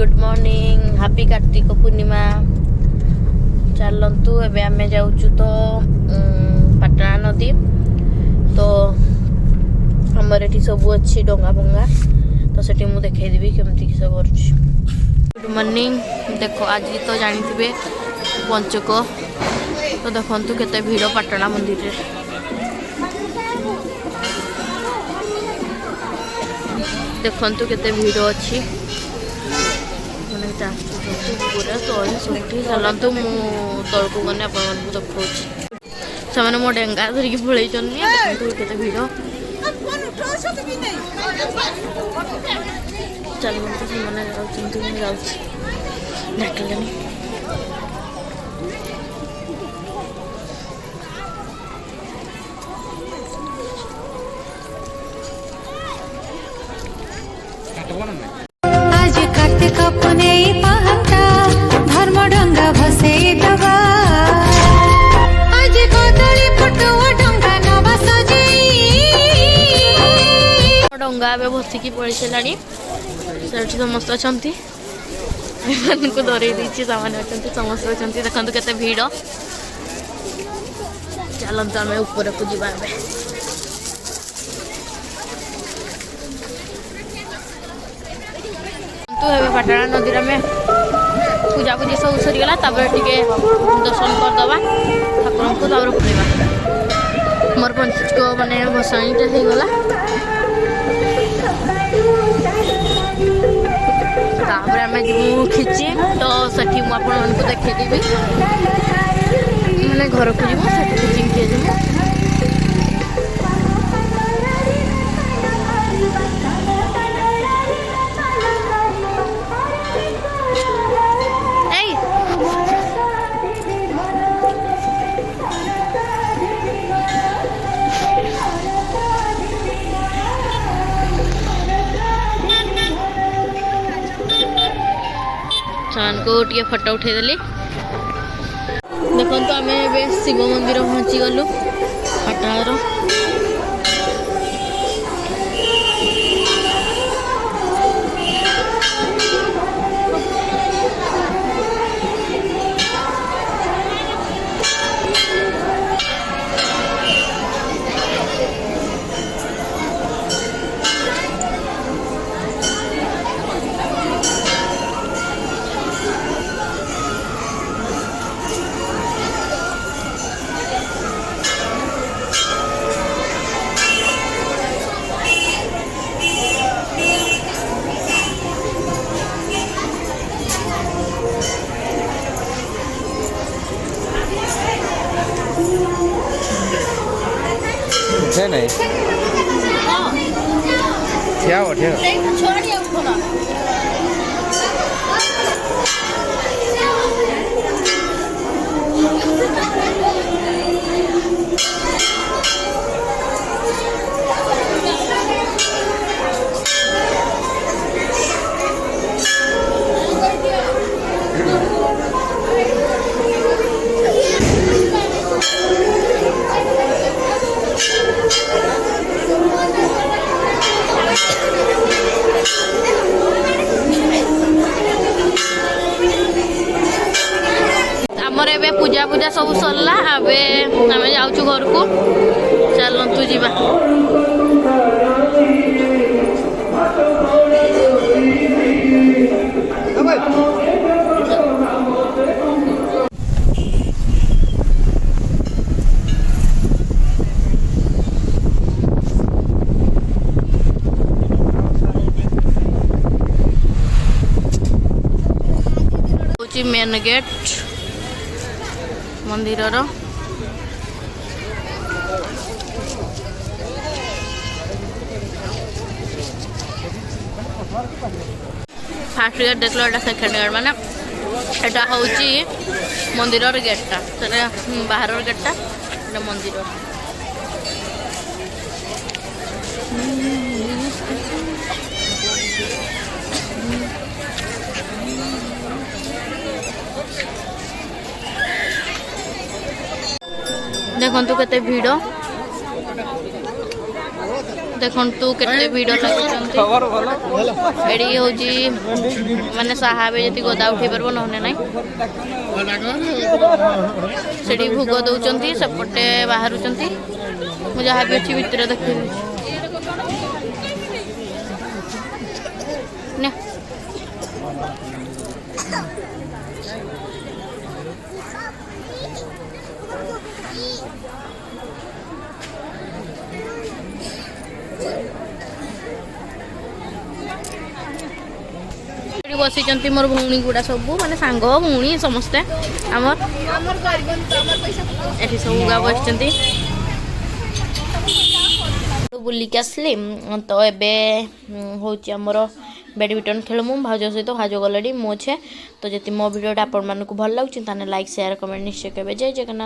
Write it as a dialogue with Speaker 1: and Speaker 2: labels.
Speaker 1: Good morning happy Kartik Purnima. चलतु एबे आमे जाउछु तो पटना नदी तो हमर एठी सब अच्छी डोंगा फंगा तो सेठी मु देखाई देबी केमती कि सब करछु। Good morning. देखो आज तो जानिथिबे पंचक तो देखंतु केते भीड़ पटना मंदिर रे। देखंतु केते भीड़ अछि पूरा तले सब चलतु मु तलकू गने अपन देखा से मो डेंगा धरिकी पलि केते भीड़ चलतु से डाकिले
Speaker 2: आज कार्तिक पुनेई पहंता धर्म डंगा भसेई दबा आज कदली पटुआ डंगा नवा सजेई
Speaker 1: डंगा बे भसिकी पड़ी चलानी सेठी समस्त अछंती मन को धरे दीची सामान अछंती समस्त अछंती देखंतु केते भीड़। चलंतु आमे ऊपर को जिबा बे तो हे पटना नदी में पूजा पूजी सब सरीगला दर्शन करदे ठाकुर को पड़ेगा मोर पंच माने भसाणीटा हो गला आम जीवु खिची तो सेठी मुझे देखी मैंने घर को जीव खिचिंग किए जीव को टे फोटो उठेदेली। देखो तो आम शिव मंदिर पहुँची गलु पटनार।
Speaker 3: नहीं क्या हो पूजा पूजा सब सरला आबे आम जाऊँ घर को। चलतु जीवा मेन गेट मंदिर फास्ट गेट देखल एटा सेकेंड गेट माने एटा होची मंदिर गेटा बाहर गेटा मंदिर। देखो केते भीड़ ଦେଖନ୍ତୁ କେତେ ଭିଡ଼ ଲାଗୁଛନ୍ତି ଏଠି ହେଉଛି ମାନେ ସାହା ଏବେ ଯଦି ଗଦା ଉଠେଇ ପାରିବ ନହେଲେ ନାହିଁ ସେଠି ଭୋଗ ଦେଉଛନ୍ତି ସେପଟେ ବାହାରୁଛନ୍ତି ମୁଁ ଯାହା ବି ଅଛି ଭିତରେ ଦେଖିବି ନା बसी मोर भौणी गुड़ा सब माने सांग भौणी समस्ते आमर एठी सब गुआ बस बुलिक आसली तो एबे होची आमर बैडमिंटन खेल मु भाज सहित भाज गले मो छे तो जति मो वीडियोटा आपण मानक भल लागुछि ताने लाइक शेयर कमेंट निश्चय केबे जय जगन्नाथ।